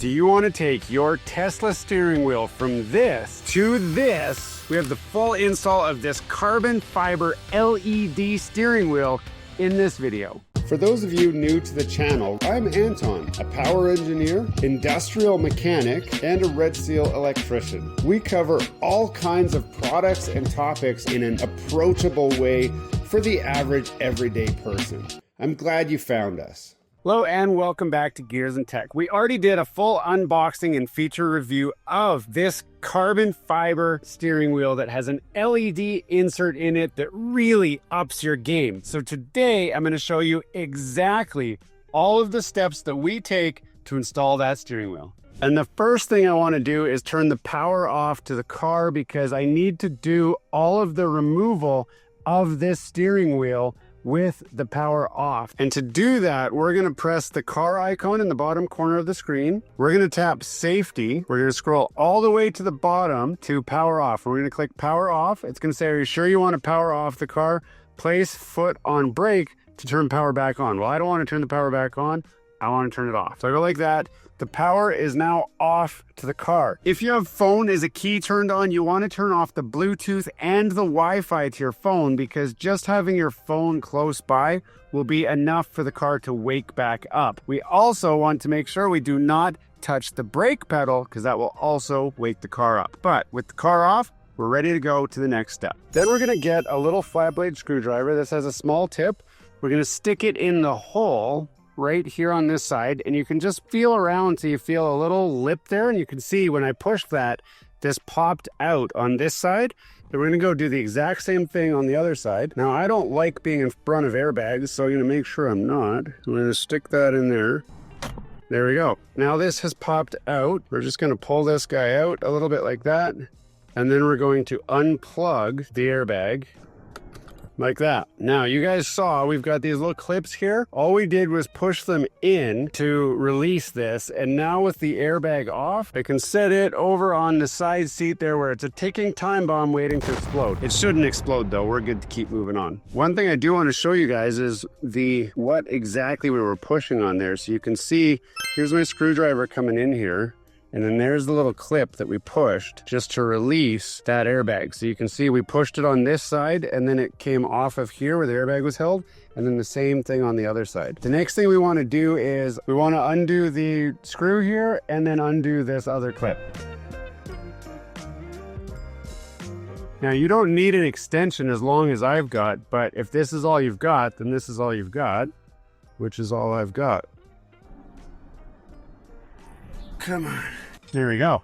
Do you want to take your Tesla steering wheel from this to this? We have the full install of this carbon fiber LED steering wheel in this video. For those of you new to the channel, I'm Anton, a power engineer, industrial mechanic, and a Red Seal electrician. We cover all kinds of products and topics in an approachable way for the average everyday person. I'm glad you found us. Hello and welcome back to Gears and Tech. We already did a full unboxing and feature review of this carbon fiber steering wheel that has an LED insert in it that really ups your game. So today I'm going to show you exactly all of the steps that we take to install that steering wheel. And the first thing I want to do is turn the power off to the car because I need to do all of the removal of this steering wheel with the power off. And to do that, we're going to press the car icon in the bottom corner of the screen. We're going to tap safety. We're going to scroll all the way to the bottom to power off. We're going to click power off. It's going to say, are you sure you want to power off the car? Place foot on brake to turn power back on. Well, I don't want to turn the power back on. I want to turn it off. So I go like that. The power is now off to the car. If you have phone as a key turned on, you want to turn off the Bluetooth and the Wi-Fi to your phone because just having your phone close by will be enough for the car to wake back up. We also want to make sure we do not touch the brake pedal because that will also wake the car up. But with the car off, we're ready to go to the next step. Then we're going to get a little flat blade screwdriver. This has a small tip. We're going to stick it in the hole right here on this side, and you can just feel around so you feel a little lip there, and you can see when I pushed that, this popped out on this side. Then we're going to go do the exact same thing on the other side. Now, I don't like being in front of airbags, so I'm going to make sure I'm not. I'm going to stick that in there. There we go. Now this has popped out. We're just going to pull this guy out a little bit like that, and then we're going to unplug the airbag. Like that. Now you guys saw we've got these little clips here. All we did was push them in to release this, and now with the airbag off, I can set it over on the side seat there where it's a ticking time bomb waiting to explode. It shouldn't explode though. We're good to keep moving on. One thing I do want to show you guys is what exactly we were pushing on there. So you can see here's my screwdriver coming in here. And then there's the little clip that we pushed just to release that airbag. So you can see we pushed it on this side and then it came off of here where the airbag was held. And then the same thing on the other side. The next thing we want to do is we want to undo the screw here and then undo this other clip. Now you don't need an extension as long as I've got, but if this is all you've got, then this is all you've got, which is all I've got. Come on. There we go.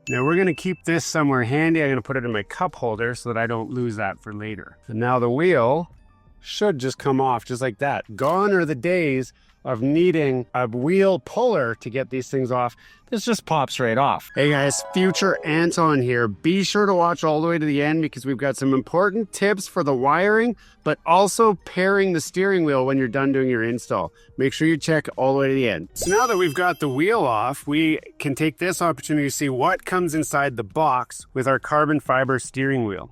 Now we're going to keep this somewhere handy. I'm going to put it in my cup holder so that I don't lose that for later. And now the wheel should just come off just like that. Gone are the days of needing a wheel puller to get these things off. This just pops right off. Hey guys, future Anton here. Be sure to watch all the way to the end because we've got some important tips for the wiring, but also pairing the steering wheel when you're done doing your install. Make sure you check all the way to the end. So now that we've got the wheel off, we can take this opportunity to see what comes inside the box with our carbon fiber steering wheel.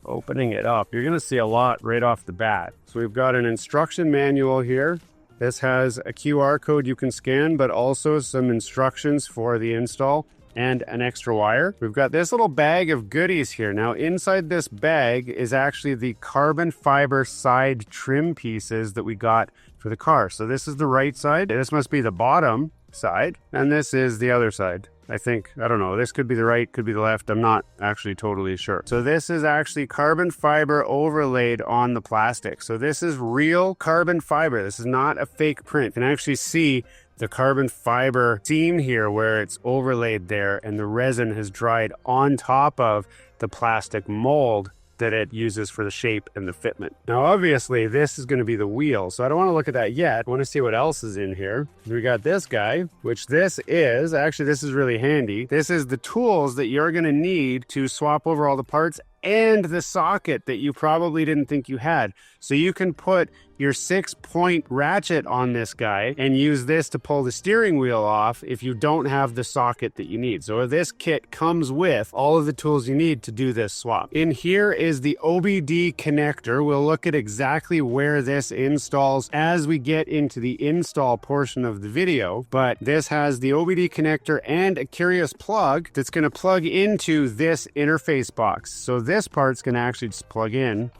Opening it up, you're gonna see a lot right off the bat. So we've got an instruction manual here. This has a QR code you can scan, but also some instructions for the install and an extra wire. We've got this little bag of goodies here. Now inside this bag is actually the carbon fiber side trim pieces that we got for the car. So this is the right side. This must be the bottom side. And this is the other side. I think, I don't know, this could be the right, could be the left. I'm not actually totally sure. So this is actually carbon fiber overlaid on the plastic. So this is real carbon fiber. This is not a fake print. You can actually see the carbon fiber seam here where it's overlaid there and the resin has dried on top of the plastic mold that it uses for the shape and the fitment. Now, obviously, this is going to be the wheel, so I don't want to look at that yet. I want to see what else is in here. We got this guy, which this is really handy. This is the tools that you're going to need to swap over all the parts and the socket that you probably didn't think you had. So you can put your 6-point ratchet on this guy and use this to pull the steering wheel off if you don't have the socket that you need. So this kit comes with all of the tools you need to do this swap. In here is the OBD connector. We'll look at exactly where this installs as we get into the install portion of the video, but this has the OBD connector and a curious plug that's going to plug into this interface box. So this part's going to actually just plug in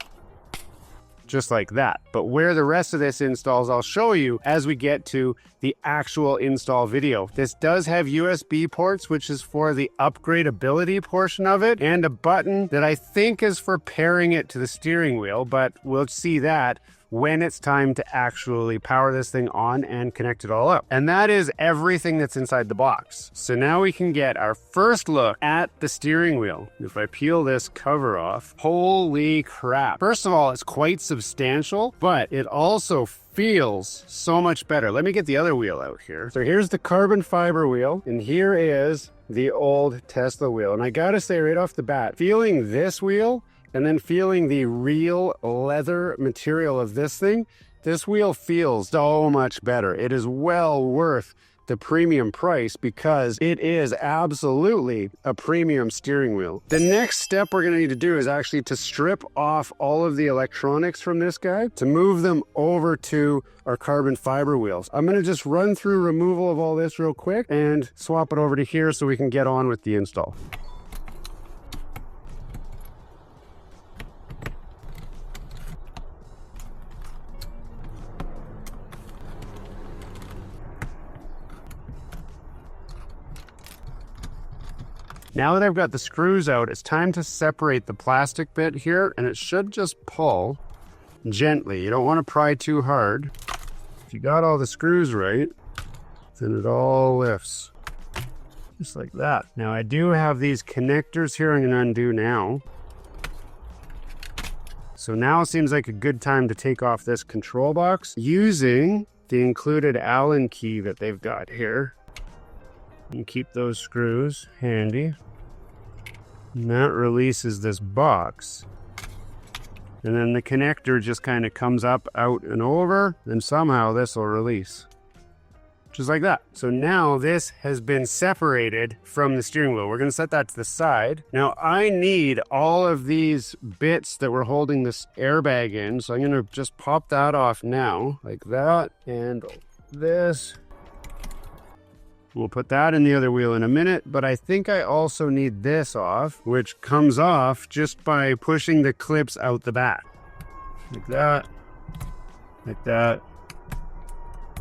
just like that. But where the rest of this installs, I'll show you as we get to the actual install video. This does have USB ports, which is for the upgradability portion of it, and a button that I think is for pairing it to the steering wheel, but we'll see that when it's time to actually power this thing on and connect it all up. And that is everything that's inside the box. So now we can get our first look at the steering wheel. If I peel this cover off, holy crap. First of all, it's quite substantial, but it also feels so much better. Let me get the other wheel out here. So here's the carbon fiber wheel, and here is the old Tesla wheel. And I gotta say right off the bat, feeling this wheel and then feeling the real leather material of this thing, this wheel feels so much better. It is well worth the premium price because it is absolutely a premium steering wheel. The next step we're gonna need to do is actually to strip off all of the electronics from this guy to move them over to our carbon fiber wheels. I'm gonna just run through removal of all this real quick and swap it over to here so we can get on with the install. Now that I've got the screws out, it's time to separate the plastic bit here, and it should just pull gently. You don't want to pry too hard. If you got all the screws right, then it all lifts. Just like that. Now I do have these connectors here I'm going to undo now. So now it seems like a good time to take off this control box using the included Allen key that they've got here. And keep those screws handy. And that releases this box. And then the connector just kind of comes up, out, and over. Then somehow this will release. Just like that. So now this has been separated from the steering wheel. We're going to set that to the side. Now I need all of these bits that we're holding this airbag in. So I'm going to just pop that off now. Like that. And this. We'll put that in the other wheel in a minute, but I think I also need this off, which comes off just by pushing the clips out the back. Like that, like that,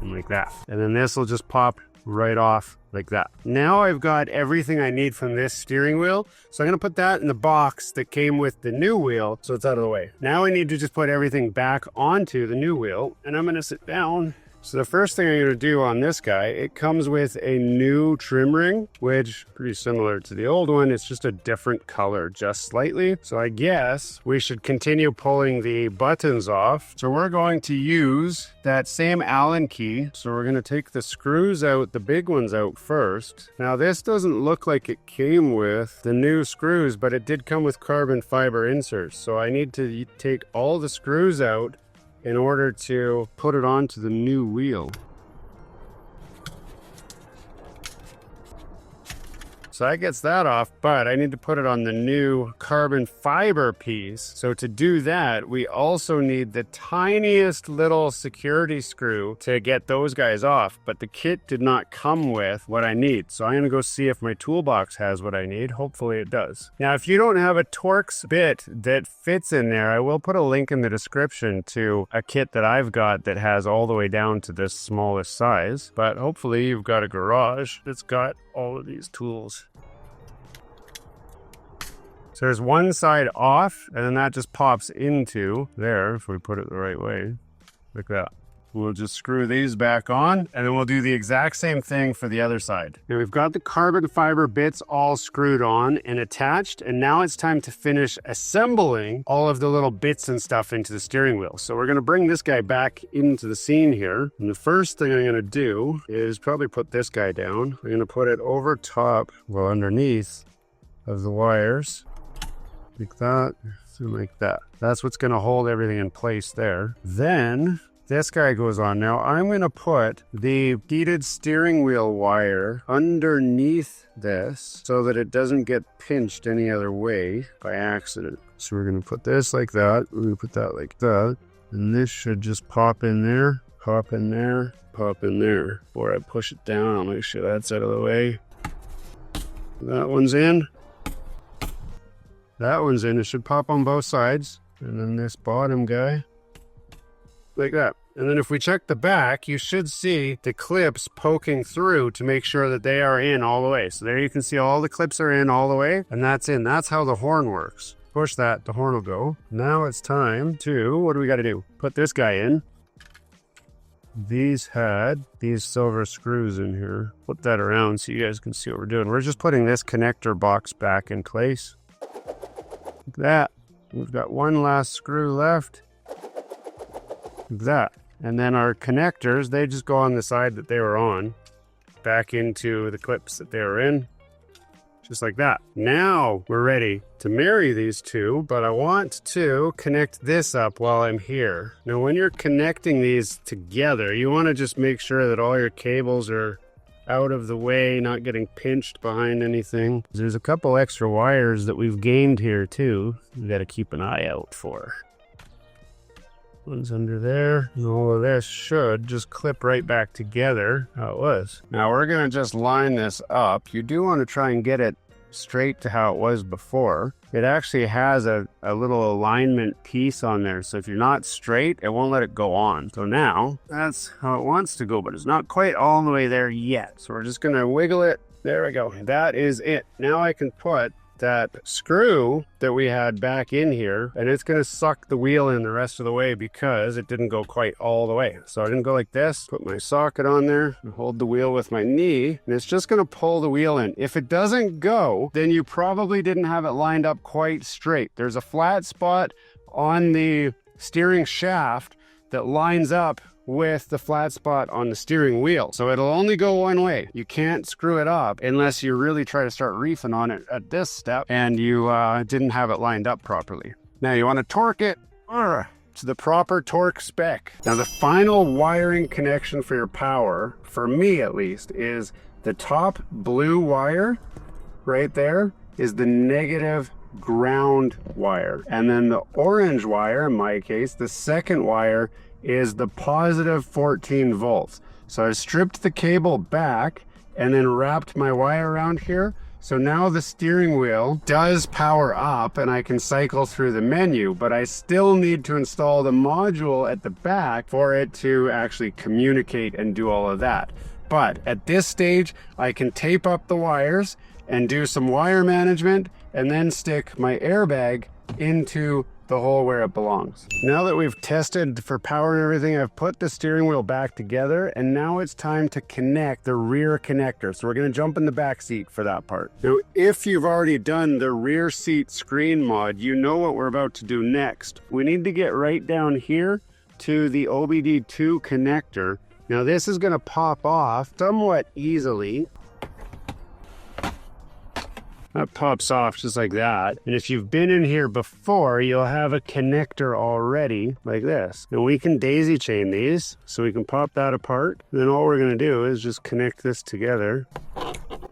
and like that. And then this will just pop right off like that. Now I've got everything I need from this steering wheel, so I'm gonna put that in the box that came with the new wheel, so it's out of the way. Now I need to just put everything back onto the new wheel, and I'm gonna sit down. So the first thing I'm going to do on this guy, it comes with a new trim ring, which is pretty similar to the old one. It's just a different color, just slightly. So I guess we should continue pulling the buttons off. So we're going to use that same Allen key. So we're going to take the screws out, the big ones out first. Now this doesn't look like it came with the new screws, but it did come with carbon fiber inserts. So I need to take all the screws out in order to put it onto the new wheel. So that gets that off, but I need to put it on the new carbon fiber piece. So to do that, we also need the tiniest little security screw to get those guys off, but the kit did not come with what I need. So I'm gonna go see if my toolbox has what I need. Hopefully it does. Now, if you don't have a Torx bit that fits in there, I will put a link in the description to a kit that I've got that has all the way down to this smallest size, but hopefully you've got a garage that's got all of these tools. So there's one side off, and then that just pops into there if we put it the right way, like that. We'll just screw these back on, and then we'll do the exact same thing for the other side. Now we've got the carbon fiber bits all screwed on and attached, and now it's time to finish assembling all of the little bits and stuff into the steering wheel. So we're gonna bring this guy back into the scene here. And the first thing I'm gonna do is probably put this guy down. I'm gonna put it over top, well, underneath of the wires, like that, and like that. That's what's gonna hold everything in place there. Then this guy goes on. Now I'm going to put the heated steering wheel wire underneath this so that it doesn't get pinched any other way by accident. So we're going to put this like that. We're going to put that like that. And this should just pop in there, pop in there, pop in there. Before I push it down, I'll make sure that's out of the way. That one's in. That one's in. It should pop on both sides. And then this bottom guy, like that. And then if we check the back, you should see the clips poking through to make sure that they are in all the way. So there you can see all the clips are in all the way, and that's in. That's how the horn works. Push that, the horn will go. Now it's time to, what do we got to do? Put this guy in. These had these silver screws in here. Put that around so you guys can see what we're doing. We're just putting this connector box back in place. Like that. We've got one last screw left. Like that. And then our connectors, they just go on the side that they were on, back into the clips that they were in. Just like that. Now we're ready to marry these two, but I want to connect this up while I'm here. Now, when you're connecting these together, you want to just make sure that all your cables are out of the way, not getting pinched behind anything. There's a couple extra wires that we've gained here too. We got to keep an eye out for. One's under there. All of this should just clip right back together how it was. Now we're going to just line this up. You do want to try and get it straight to how it was before. It actually has a little alignment piece on there. So if you're not straight, it won't let it go on. So now that's how it wants to go, but it's not quite all the way there yet. So we're just going to wiggle it. There we go. That is it. Now I can put that screw that we had back in here, and it's going to suck the wheel in the rest of the way because it didn't go quite all the way. So I didn't go like this, put my socket on there and hold the wheel with my knee, and it's just going to pull the wheel in. If it doesn't go, then you probably didn't have it lined up quite straight. There's a flat spot on the steering shaft that lines up with the flat spot on the steering wheel. So it'll only go one way. You can't screw it up unless you really try to start reefing on it at this step and you didn't have it lined up properly. Now you want to torque it to the proper torque spec. Now the final wiring connection for your power, for me at least, is the top blue wire right there is the negative ground wire. And then the orange wire, in my case, the second wire, is the positive 14 volts. So I stripped the cable back and then wrapped my wire around here. So now the steering wheel does power up and I can cycle through the menu, but I still need to install the module at the back for it to actually communicate and do all of that. But at this stage, I can tape up the wires and do some wire management and then stick my airbag into the hole where it belongs. Now that we've tested for power and everything, I've put the steering wheel back together, and now it's time to connect the rear connector. So we're going to jump in the back seat for that part. Now, if you've already done the rear seat screen mod, you know what we're about to do next. We need to get right down here to the OBD2 connector. Now this is going to pop off somewhat easily. That pops off just like that. And if you've been in here before, you'll have a connector already like this. And we can daisy chain these, so we can pop that apart. And then all we're gonna do is just connect this together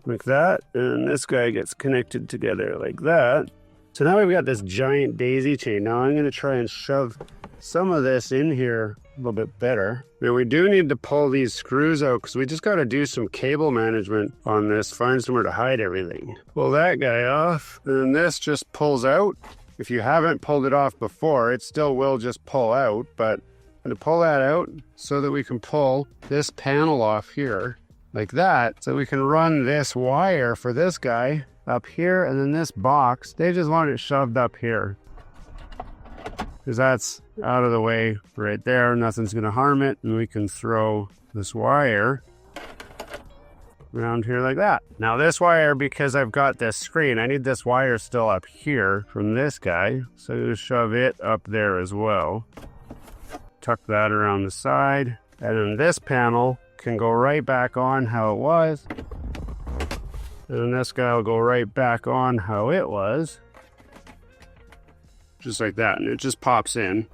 like that. And this guy gets connected together like that. So now we've got this giant daisy chain. Now I'm gonna try and shove some of this in here a little bit better. Now we do need to pull these screws out because we just got to do some cable management on this, find somewhere to hide everything. Pull that guy off, and this just pulls out. If you haven't pulled it off before, it still will just pull out, but I'm going to pull that out so that we can pull this panel off here like that, so we can run this wire for this guy up here, and then this box, they just want it shoved up here, because that's out of the way right there. Nothing's going to harm it. And we can throw this wire around here like that. Now this wire, because I've got this screen, I need this wire still up here from this guy. So you shove it up there as well. Tuck that around the side. And then this panel can go right back on how it was. And then this guy will go right back on how it was. Just like that, and it just pops in.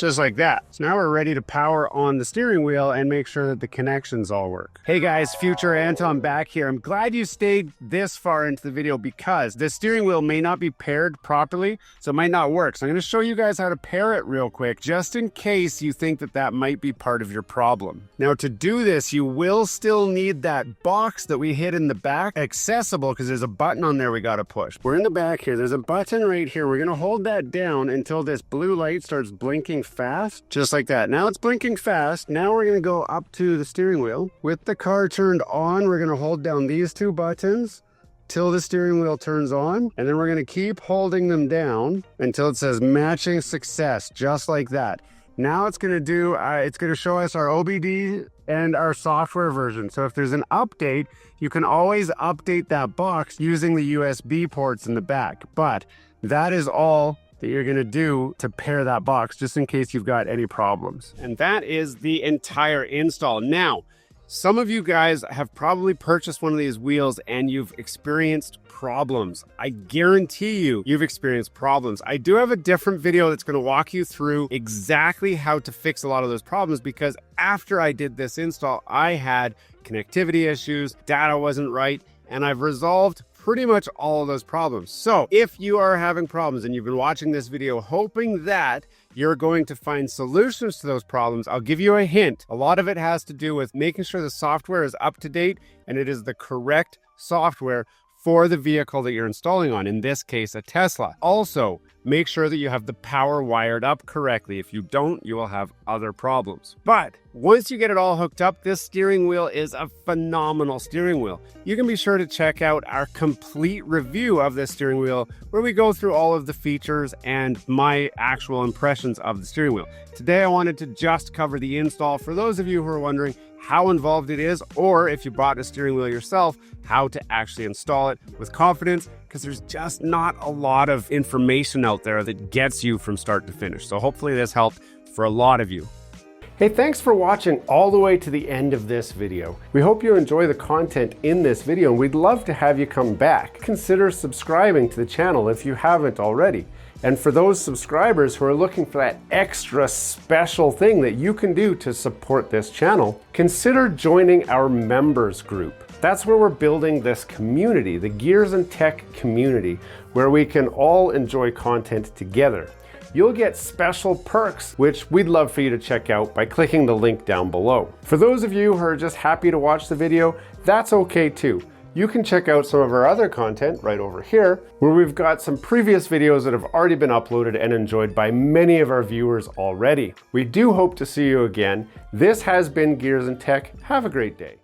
just like that. So now we're ready to power on the steering wheel and make sure that the connections all work. Hey guys, Future Anton back here. I'm glad you stayed this far into the video because the steering wheel may not be paired properly, so it might not work. So I'm gonna show you guys how to pair it real quick, just in case you think that that might be part of your problem. Now to do this, you will still need that box that we hid in the back accessible because there's a button on there we gotta push. We're in the back here, there's a button right here. We're gonna hold that down until this blue light starts blinking fast, just like that. Now it's blinking fast. Now we're gonna go up to the steering wheel. With the car turned on, we're gonna hold down these two buttons till the steering wheel turns on, and then we're gonna keep holding them down until it says matching success, just like that. Now it's gonna do, it's gonna show us our OBD and our software version. So if there's an update, you can always update that box using the USB ports in the back. But that is all that you're gonna do to pair that box, just in case you've got any problems. And that is the entire install. Now, some of you guys have probably purchased one of these wheels and you've experienced problems. I guarantee you've experienced problems. I do have a different video that's gonna walk you through exactly how to fix a lot of those problems, because after I did this install, I had connectivity issues, data wasn't right, and I've resolved pretty much all of those problems. So if you are having problems and you've been watching this video hoping that you're going to find solutions to those problems, I'll give you a hint. A lot of it has to do with making sure the software is up to date and it is the correct software for the vehicle that you're installing on, in this case, a Tesla. Also, make sure that you have the power wired up correctly. If you don't, you will have other problems. But once you get it all hooked up, this steering wheel is a phenomenal steering wheel. You can be sure to check out our complete review of this steering wheel, where we go through all of the features and my actual impressions of the steering wheel. Today, I wanted to just cover the install for those of you who are wondering how involved it is, or if you bought a steering wheel yourself, how to actually install it with confidence, because there's just not a lot of information out there that gets you from start to finish. So hopefully this helped for a lot of you. Hey, thanks for watching all the way to the end of this video. We hope you enjoy the content in this video, and we'd love to have you come back. Consider subscribing to the channel if you haven't already. And for those subscribers who are looking for that extra special thing that you can do to support this channel, consider joining our members group. That's where we're building this community, the Gears and Tech community, where we can all enjoy content together. You'll get special perks, which we'd love for you to check out by clicking the link down below. For those of you who are just happy to watch the video, that's okay too. You can check out some of our other content right over here, where we've got some previous videos that have already been uploaded and enjoyed by many of our viewers already. We do hope to see you again. This has been Gears and Tech. Have a great day.